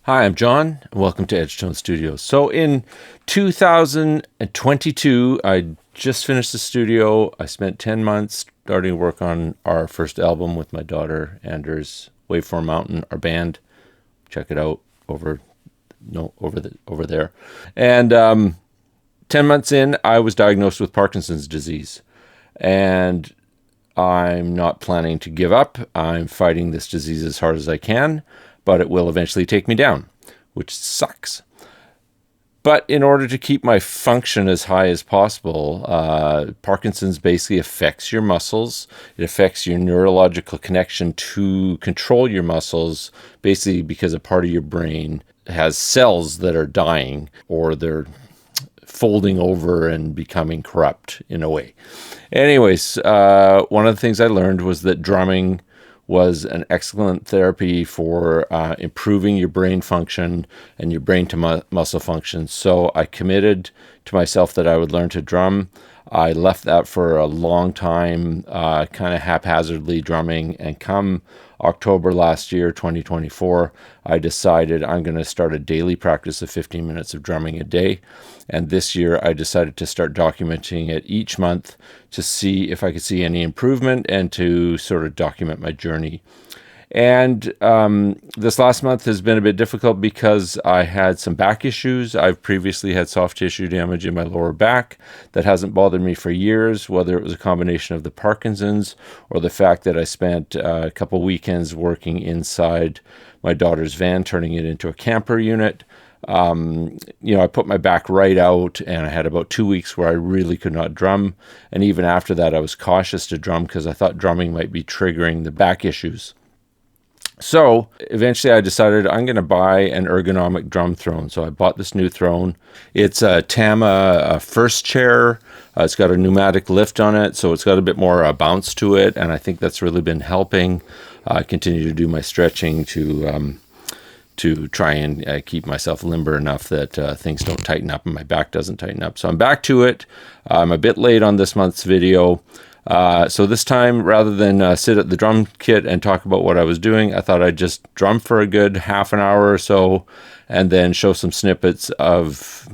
Hi, I'm John, and welcome to Edgetone Studios. So in 2022, I just finished the studio. I spent 10 months starting to work on our first album with my daughter, Anders, Waveform Mountain, our band. Check it out over there. And 10 months in, I was diagnosed with Parkinson's disease. And I'm not planning to give up. I'm fighting this disease as hard as I can, but it will eventually take me down, which sucks. But in order to keep my function as high as possible, Parkinson's basically affects your muscles. It affects your neurological connection to control your muscles, basically because a part of your brain has cells that are dying or they're folding over and becoming corrupt in a way. Anyways, one of the things I learned was that drumming was an excellent therapy for improving your brain function and your brain to muscle function. So I committed to myself that I would learn to drum. I left that for a long time, kind of haphazardly drumming. And come October last year, 2024, I decided I'm going to start a daily practice of 15 minutes of drumming a day. And this year, I decided to start documenting it each month to see if I could see any improvement and to sort of document my journey. And this last month has been a bit difficult because I had some back issues. I've previously had soft tissue damage in my lower back that hasn't bothered me for years, whether it was a combination of the Parkinson's or the fact that I spent a couple weekends working inside my daughter's van, turning it into a camper unit. I put my back right out and I had about 2 weeks where I really could not drum. And even after that, I was cautious to drum because I thought drumming might be triggering the back issues. So eventually I decided I'm going to buy an ergonomic drum throne. So I bought this new throne. It's a Tama first chair. It's got a pneumatic lift on it, so it's got a bit more bounce to it. And I think that's really been helping. I continue to do my stretching to try and keep myself limber enough that things don't tighten up and my back doesn't tighten up. So I'm back to it. I'm a bit late on this month's video. So this time, rather than sit at the drum kit and talk about what I was doing, I thought I'd just drum for a good half an hour or so and then show some snippets of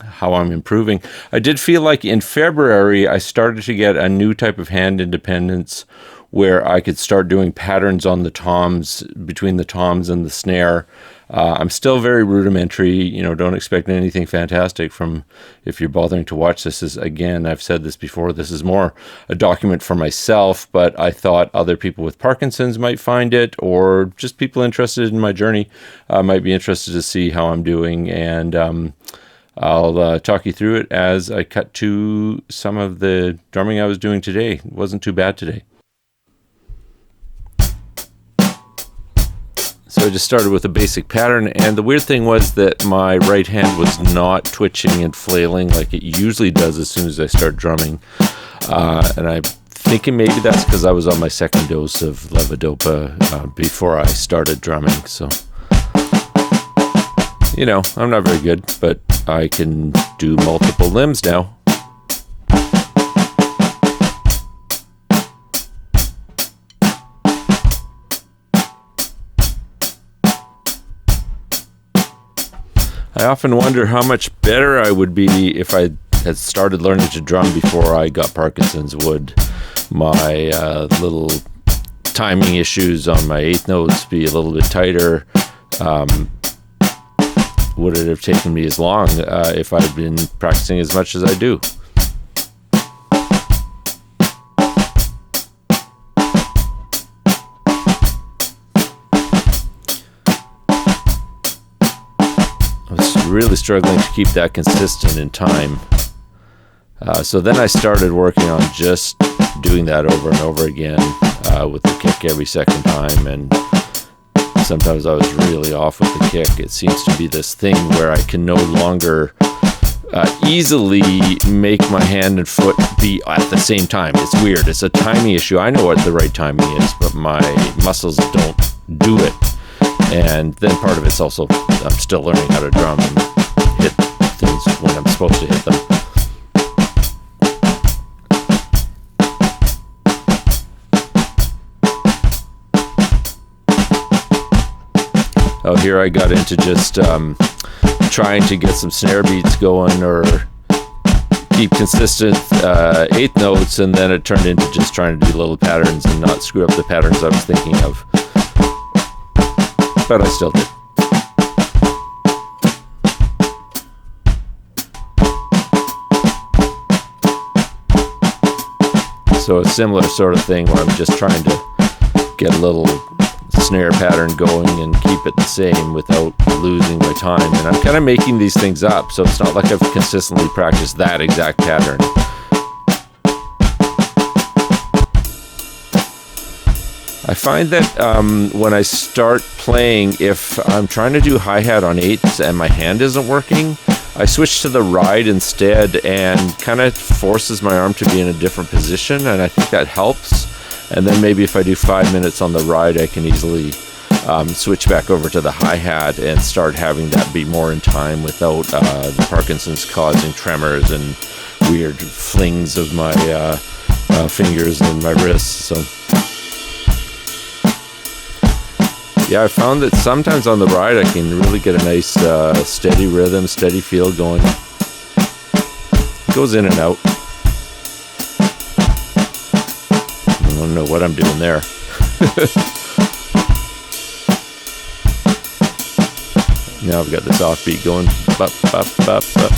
how I'm improving. I did feel like in February, I started to get a new type of hand independence where I could start doing patterns on the toms, between the toms and the snare. I'm still very rudimentary, don't expect anything fantastic from, if you're bothering to watch this. Again, I've said this before, this is more a document for myself, but I thought other people with Parkinson's might find it, or just people interested in my journey might be interested to see how I'm doing. And I'll talk you through it as I cut to some of the drumming I was doing today. It wasn't too bad today. So I just started with a basic pattern, and the weird thing was that my right hand was not twitching and flailing like it usually does as soon as I start drumming. And I'm thinking maybe that's because I was on my second dose of levodopa before I started drumming. So, I'm not very good, but I can do multiple limbs now. I often wonder how much better I would be if I had started learning to drum before I got Parkinson's. Would my little timing issues on my eighth notes be a little bit tighter? Would it have taken me as long if I'd been practicing as much as I do? Really struggling to keep that consistent in time. So then I started working on just doing that over and over again with the kick every second time, and sometimes I was really off with the kick. It seems to be this thing where I can no longer easily make my hand and foot be at the same time. It's weird. It's a timing issue. I know what the right timing is, but my muscles don't do it. And then part of it's also I'm still learning how to drum and hit things when I'm supposed to hit them. Oh, here I got into just trying to get some snare beats going or keep consistent eighth notes, and then it turned into just trying to do little patterns and not screw up the patterns I was thinking of. But I still did. So a similar sort of thing where I'm just trying to get a little snare pattern going and keep it the same without losing my time. And I'm kind of making these things up, so it's not like I've consistently practiced that exact pattern. I find that when I start playing, if I'm trying to do hi-hat on eighths and my hand isn't working, I switch to the ride instead, and kind of forces my arm to be in a different position, and I think that helps. And then maybe if I do 5 minutes on the ride, I can easily switch back over to the hi-hat and start having that be more in time without the Parkinson's causing tremors and weird flings of my fingers and my wrists. So yeah, I found that sometimes on the ride I can really get a nice steady rhythm, steady feel going. It goes in and out. I don't know what I'm doing there. Now I've got this offbeat going. Bop, bop, bop, bop.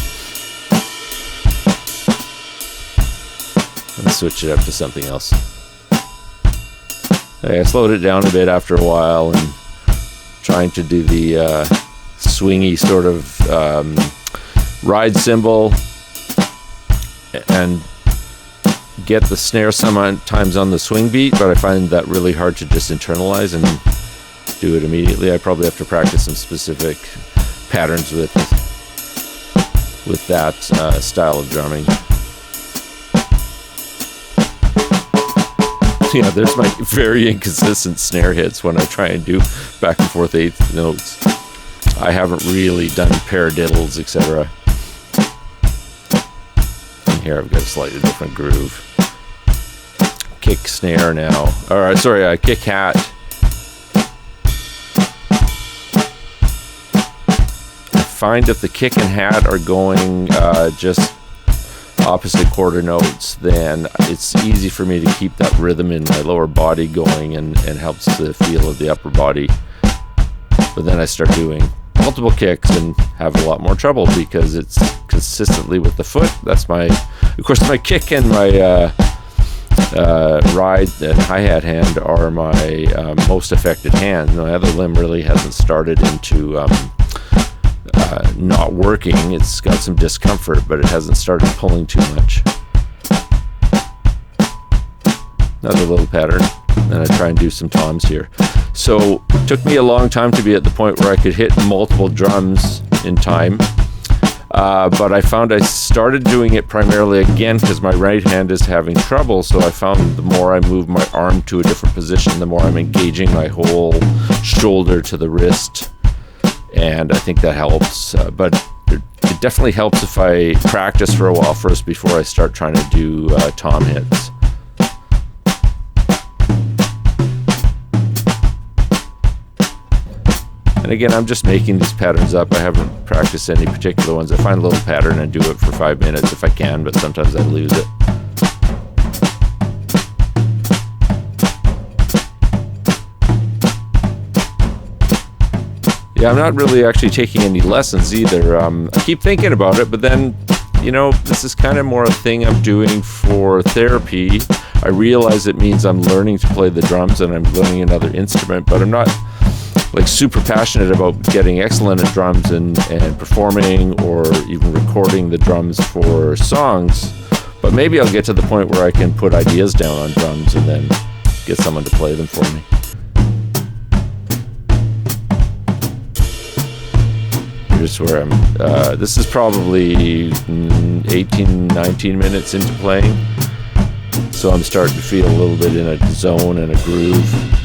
Let's switch it up to something else. Okay, I slowed it down a bit after a while and trying to do the swingy sort of ride cymbal and get the snare sometimes on the swing beat, but I find that really hard to just internalize and do it immediately. I probably have to practice some specific patterns with that style of drumming. Yeah, there's my very inconsistent snare hits when I try and do back and forth eighth notes. I haven't really done paradiddles, etc. And here I've got a slightly different groove. Kick snare now. Or sorry, kick hat. I find if the kick and hat are going just opposite quarter notes, then it's easy for me to keep that rhythm in my lower body going and helps the feel of the upper body. But then I start doing multiple kicks and have a lot more trouble because it's consistently with the foot. That's of course my kick and my ride and hi-hat hand are my most affected hands. My other limb really hasn't started into not working. It's got some discomfort, but it hasn't started pulling too much. Another little pattern, and I try and do some toms here. So it took me a long time to be at the point where I could hit multiple drums in time, but I found I started doing it primarily again because my right hand is having trouble. So I found the more I move my arm to a different position, the more I'm engaging my whole shoulder to the wrist. And I think that helps, but it definitely helps if I practice for a while first before I start trying to do tom hits. And again, I'm just making these patterns up. I haven't practiced any particular ones. I find a little pattern and do it for 5 minutes if I can, but sometimes I lose it. Yeah, I'm not really actually taking any lessons either. I keep thinking about it, but then, this is kind of more a thing I'm doing for therapy. I realize it means I'm learning to play the drums and I'm learning another instrument, but I'm not like super passionate about getting excellent at drums and performing or even recording the drums for songs. But maybe I'll get to the point where I can put ideas down on drums and then get someone to play them for me. Here's where I'm, this is probably 18, 19 minutes into playing. So I'm starting to feel a little bit in a zone and a groove.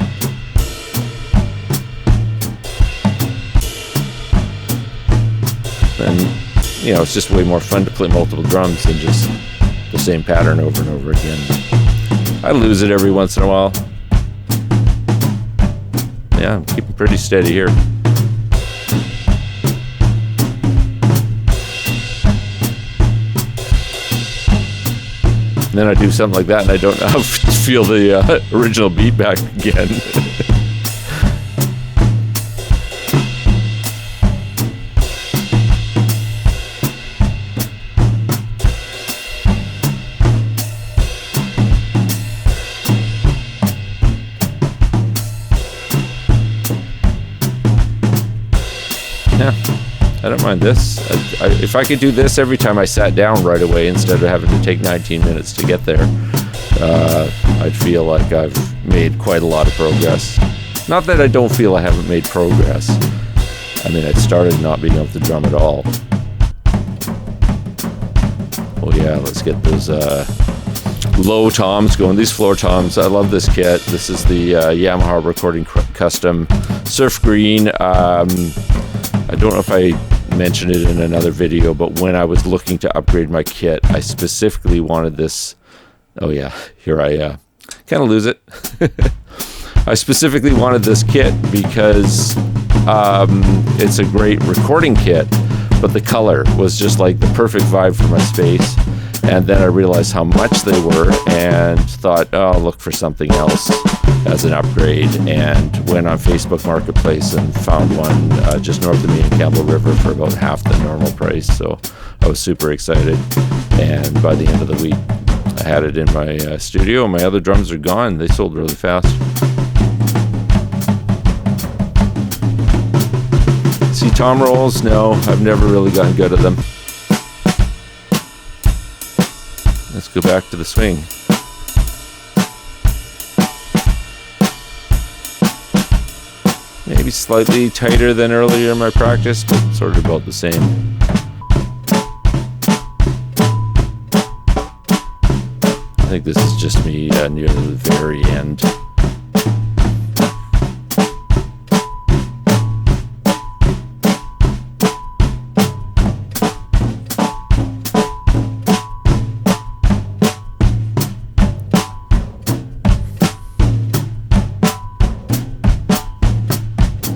And, it's just way more fun to play multiple drums than just the same pattern over and over again. I lose it every once in a while. Yeah, I'm keeping pretty steady here. then I do something like that, and I don't feel the original beat back again. Yeah, I don't mind this. If I could do this every time I sat down right away instead of having to take 19 minutes to get there, I'd feel like I've made quite a lot of progress. Not that I don't feel I haven't made progress. I mean, I started not being able to drum at all. Oh yeah, let's get those low toms going. These floor toms, I love this kit. This is the Yamaha Recording Custom Surf Green. I don't know if I mentioned it in another video, but when I was looking to upgrade my kit, I specifically wanted this. Oh yeah, here I kind of lose it. I specifically wanted this kit because it's a great recording kit, but the color was just like the perfect vibe for my space. And then I realized how much they were and thought, oh, I'll look for something else as an upgrade, and went on Facebook Marketplace and found one just north of me in Campbell River for about half the normal price. So I was super excited, and by the end of the week I had it in my studio. My other drums are gone. They sold really fast. See tom rolls? No, I've never really gotten good at them. Let's go back to the swing. Maybe slightly tighter than earlier in my practice, but sort of about the same. I think this is just me near the very end.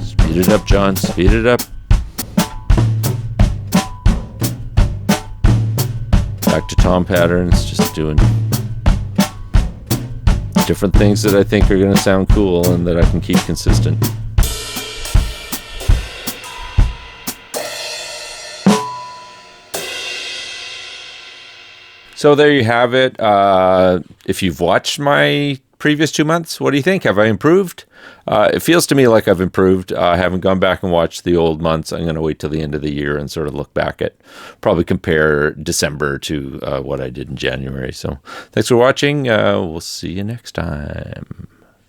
Speed it up, John. Speed it up. Back to tom patterns, just doing different things that I think are going to sound cool and that I can keep consistent. So there you have it. If you've watched my previous 2 months, what do you think? Have I improved? It feels to me like I've improved. I haven't gone back and watched the old months. I'm going to wait till the end of the year and sort of look back at, probably compare December to what I did in January. So thanks for watching. We'll see you next time.